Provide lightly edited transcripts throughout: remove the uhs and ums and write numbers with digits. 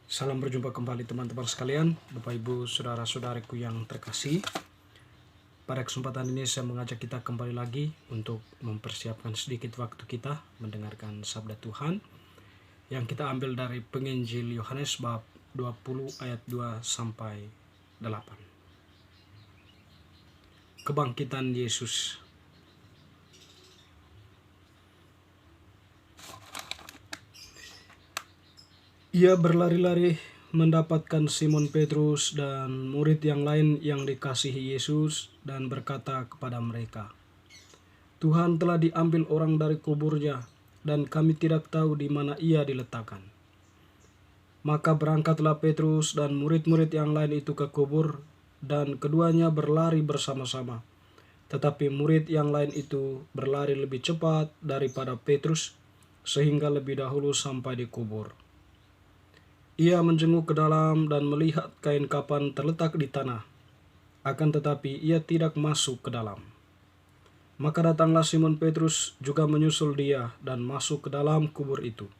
Salam berjumpa kembali teman-teman sekalian, Bapak Ibu, saudara-saudariku yang terkasih. Pada kesempatan ini saya mengajak kita kembali lagi untuk mempersiapkan sedikit waktu kita mendengarkan sabda Tuhan yang kita ambil dari Penginjil Yohanes bab 20 ayat 2 sampai 8. Kebangkitan Yesus. Ia berlari-lari mendapatkan Simon Petrus dan murid yang lain yang dikasihi Yesus dan berkata kepada mereka, "Tuhan telah diambil orang dari kuburnya dan kami tidak tahu di mana ia diletakkan." Maka berangkatlah Petrus dan murid-murid yang lain itu ke kubur, dan keduanya berlari bersama-sama. Tetapi murid yang lain itu berlari lebih cepat daripada Petrus, sehingga lebih dahulu sampai di kubur. Ia menjenguk ke dalam dan melihat kain kapan terletak di tanah, akan tetapi ia tidak masuk ke dalam. Maka datanglah Simon Petrus juga menyusul dia dan masuk ke dalam kubur itu.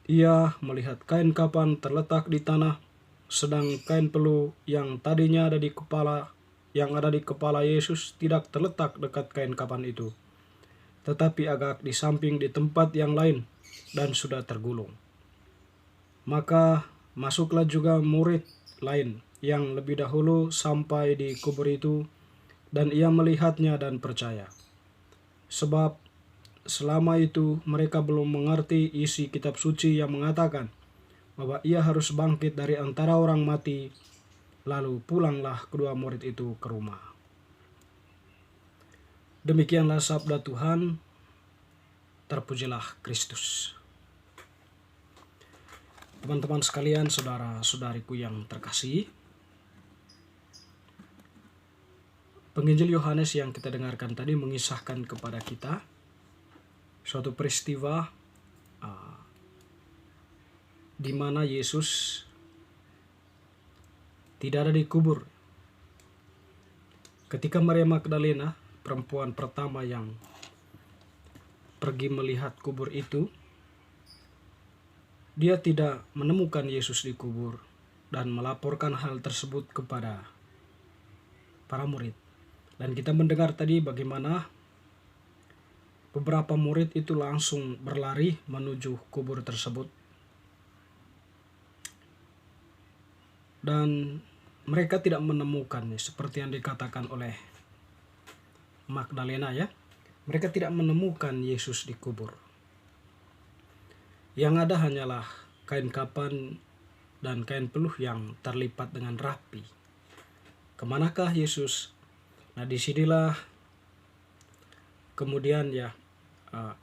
Ia melihat kain kapan terletak di tanah, sedang kain peluh yang tadinya ada di kepala Yesus tidak terletak dekat kain kapan itu, tetapi agak di samping di tempat yang lain dan sudah tergulung. Maka masuklah juga murid lain yang lebih dahulu sampai di kubur itu, dan ia melihatnya dan percaya. Sebab selama itu mereka belum mengerti isi kitab suci yang mengatakan bahwa ia harus bangkit dari antara orang mati. Lalu pulanglah kedua murid itu ke rumah. Demikianlah sabda Tuhan. Terpujilah Kristus. Teman-teman sekalian, saudara-saudariku yang terkasih, Penginjil Yohanes yang kita dengarkan tadi mengisahkan kepada kita suatu peristiwa di mana Yesus tidak ada di kubur. Ketika Maria Magdalena, perempuan pertama yang pergi melihat kubur itu, dia tidak menemukan Yesus di kubur dan melaporkan hal tersebut kepada para murid. Dan kita mendengar tadi bagaimana beberapa murid itu langsung berlari menuju kubur tersebut. Dan mereka tidak menemukannya seperti yang dikatakan oleh Magdalena ya. Mereka tidak menemukan Yesus di kubur. Yang ada hanyalah kain kapan dan kain peluh yang terlipat dengan rapi. Kemanakah Yesus? Nah, disinilah kemudian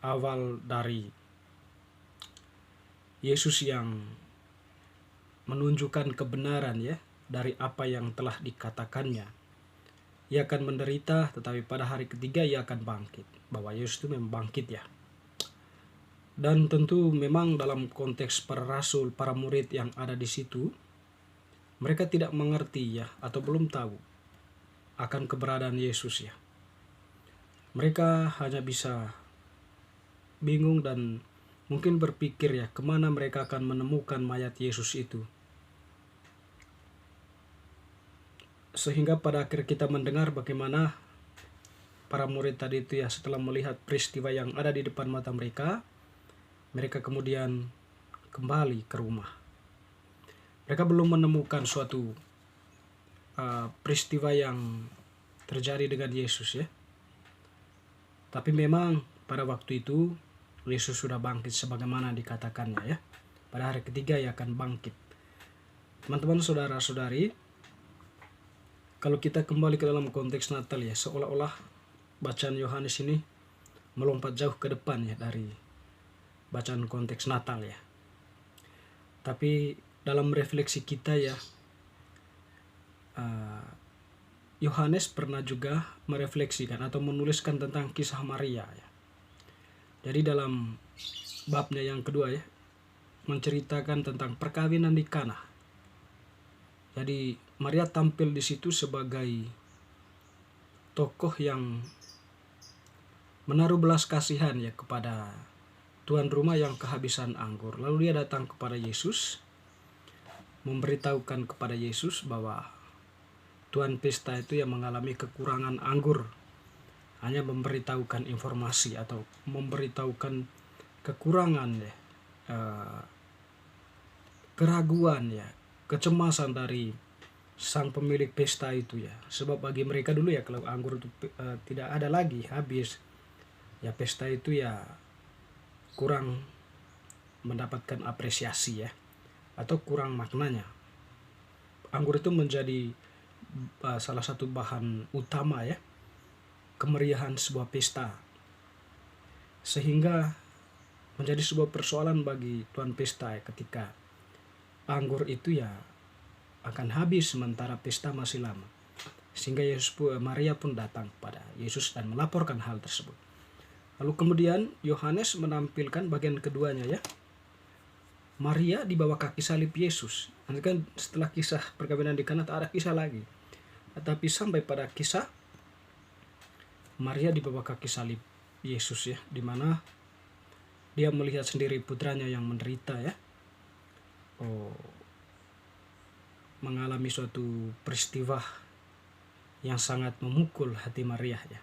awal dari Yesus yang menunjukkan kebenaran ya dari apa yang telah dikatakannya. Ia akan menderita, tetapi pada hari ketiga ia akan bangkit. Bahwa Yesus itu memang bangkit ya. Dan tentu memang dalam konteks para rasul, para murid yang ada di situ, mereka tidak mengerti ya, atau belum tahu akan keberadaan Yesus ya. Mereka hanya bisa bingung dan mungkin berpikir ya, kemana mereka akan menemukan mayat Yesus itu. Sehingga pada akhir kita mendengar bagaimana para murid tadi itu ya, setelah melihat peristiwa yang ada di depan mata mereka, mereka kemudian kembali ke rumah. Mereka belum menemukan suatu peristiwa yang terjadi dengan Yesus ya. Tapi memang pada waktu itu Yesus sudah bangkit sebagaimana dikatakannya ya. Pada hari ketiga ia akan bangkit. Teman-teman, saudara-saudari, kalau kita kembali ke dalam konteks Natal ya, seolah-olah bacaan Yohanes ini melompat jauh ke depan ya dari bacaan konteks Natal ya. Tapi dalam refleksi kita ya, Yohanes pernah juga merefleksikan atau menuliskan tentang kisah Maria ya. Jadi dalam babnya yang kedua ya, menceritakan tentang perkawinan di Kana. Jadi Maria tampil di situ sebagai tokoh yang menaruh belas kasihan ya kepada tuan rumah yang kehabisan anggur. Lalu dia datang kepada Yesus, memberitahukan kepada Yesus bahwa tuan pesta itu yang mengalami kekurangan anggur. Hanya memberitahukan informasi atau memberitahukan kekurangan ya, keraguan ya, kecemasan dari sang pemilik pesta itu ya. Sebab bagi mereka dulu ya, kalau anggur itu tidak ada lagi, habis ya, pesta itu ya kurang mendapatkan apresiasi ya, atau kurang maknanya. Anggur itu menjadi salah satu bahan utama ya, kemeriahan sebuah pesta, sehingga menjadi sebuah persoalan bagi tuan pesta ya, ketika anggur itu ya akan habis sementara pesta masih lama. Sehingga Maria pun datang kepada Yesus dan melaporkan hal tersebut. Lalu kemudian Yohanes menampilkan bagian keduanya ya. Maria di bawah kaki salib Yesus. Nanti kan setelah kisah perkawinan di Kana tak ada kisah lagi. Tetapi sampai pada kisah Maria di bawah kaki salib Yesus ya, di mana dia melihat sendiri putranya yang menderita ya. Mengalami suatu peristiwa yang sangat memukul hati Maria ya.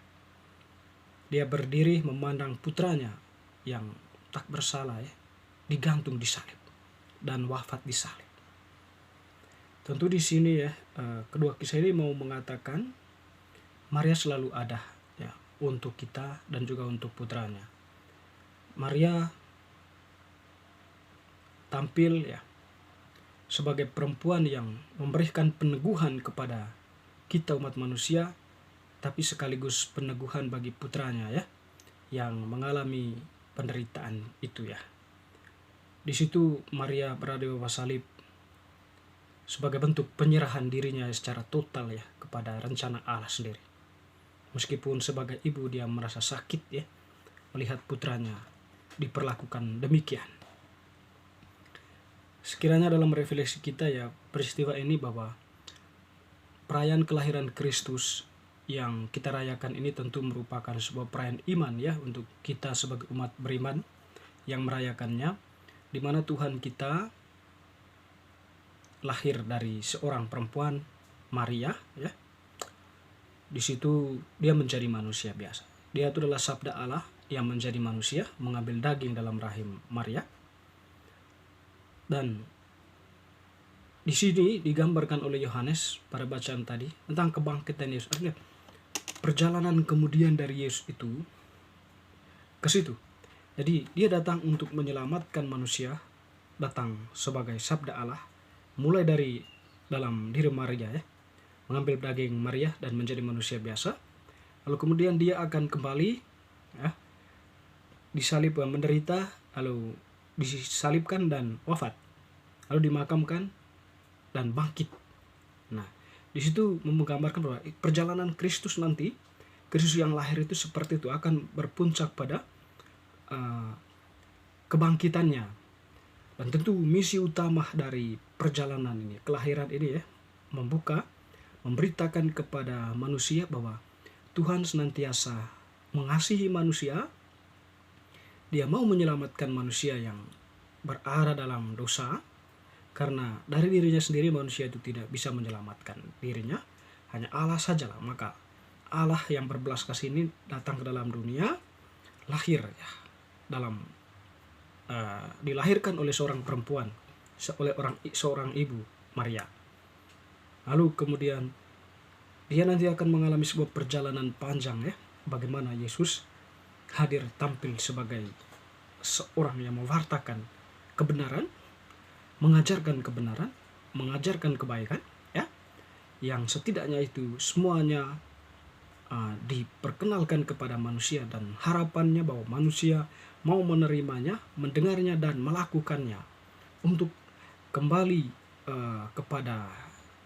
Dia berdiri memandang putranya yang tak bersalah ya, digantung di salib dan wafat di salib. Tentu di sini ya, kedua kisah ini mau mengatakan Maria selalu ada ya untuk kita dan juga untuk putranya. Maria tampil ya sebagai perempuan yang memberikan peneguhan kepada kita umat manusia, tapi sekaligus peneguhan bagi putranya ya, yang mengalami penderitaan itu ya. Di situ Maria berada di bawah salib sebagai bentuk penyerahan dirinya secara total ya kepada rencana Allah sendiri. Meskipun sebagai ibu dia merasa sakit ya melihat putranya diperlakukan demikian. Sekiranya dalam refleksi kita ya, peristiwa ini bahwa perayaan kelahiran Kristus yang kita rayakan ini tentu merupakan sebuah perayaan iman ya untuk kita sebagai umat beriman yang merayakannya, di mana Tuhan kita lahir dari seorang perempuan, Maria ya. Di situ dia menjadi manusia biasa. Dia itu adalah sabda Allah yang menjadi manusia, mengambil daging dalam rahim Maria. Dan di sini digambarkan oleh Yohanes pada bacaan tadi tentang kebangkitan Yesus. Artinya perjalanan kemudian dari Yesus itu ke situ. Jadi dia datang untuk menyelamatkan manusia, datang sebagai sabda Allah, mulai dari dalam diri Maria ya, mengambil daging Maria dan menjadi manusia biasa. Lalu kemudian dia akan kembali ya, disalib, menderita, lalu disalibkan dan wafat, lalu dimakamkan dan bangkit. Nah, di situ menggambarkan bahwa perjalanan Kristus nanti, Kristus yang lahir itu seperti itu, akan berpuncak pada kebangkitannya. Dan tentu misi utama dari perjalanan ini, kelahiran ini ya, memberitakan kepada manusia bahwa Tuhan senantiasa mengasihi manusia. Dia mau menyelamatkan manusia yang berada dalam dosa, karena dari dirinya sendiri manusia itu tidak bisa menyelamatkan dirinya, hanya Allah sajalah. Maka Allah yang berbelas kasih ini datang ke dalam dunia, lahir ya, dilahirkan oleh seorang perempuan, oleh seorang ibu, Maria. Lalu kemudian dia nanti akan mengalami sebuah perjalanan panjang ya, bagaimana Yesus hadir tampil sebagai seorang yang mewartakan kebenaran, mengajarkan kebenaran, mengajarkan kebaikan ya, yang setidaknya itu semuanya diperkenalkan kepada manusia, dan harapannya bahwa manusia mau menerimanya, mendengarnya dan melakukannya untuk kembali kepada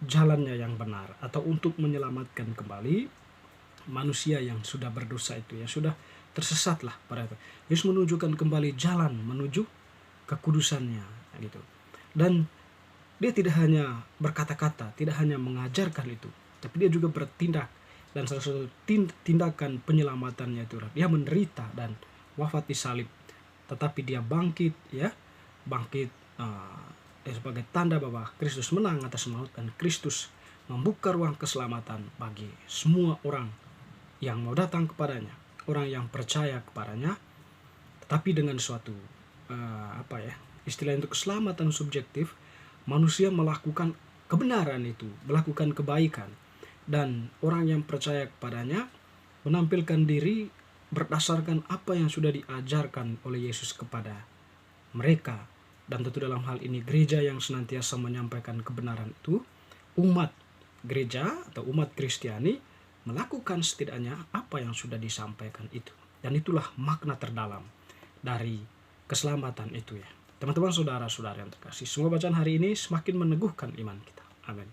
jalannya yang benar, atau untuk menyelamatkan kembali manusia yang sudah berdosa itu, yang sudah tersesatlah pada itu. Yesus menunjukkan kembali jalan menuju kekudusannya gitu. Dan dia tidak hanya berkata-kata, tidak hanya mengajarkan itu, tapi dia juga bertindak. Dan salah satu tindakan penyelamatannya itu dia menderita dan wafat di salib tetapi dia bangkit, ya, bangkit sebagai tanda bahwa Kristus menang atas maut dan Kristus membuka ruang keselamatan bagi semua orang yang mau datang kepadanya, orang yang percaya kepadanya. Tetapi dengan suatu istilah untuk keselamatan subjektif, manusia melakukan kebenaran itu, melakukan kebaikan, dan orang yang percaya kepadanya menampilkan diri berdasarkan apa yang sudah diajarkan oleh Yesus kepada mereka. Dan tentu dalam hal ini gereja yang senantiasa menyampaikan kebenaran itu, umat gereja atau umat Kristiani melakukan setidaknya apa yang sudah disampaikan itu. Dan itulah makna terdalam dari keselamatan itu, ya. Teman-teman, saudara-saudara yang terkasih, semua bacaan hari ini semakin meneguhkan iman kita. Amin.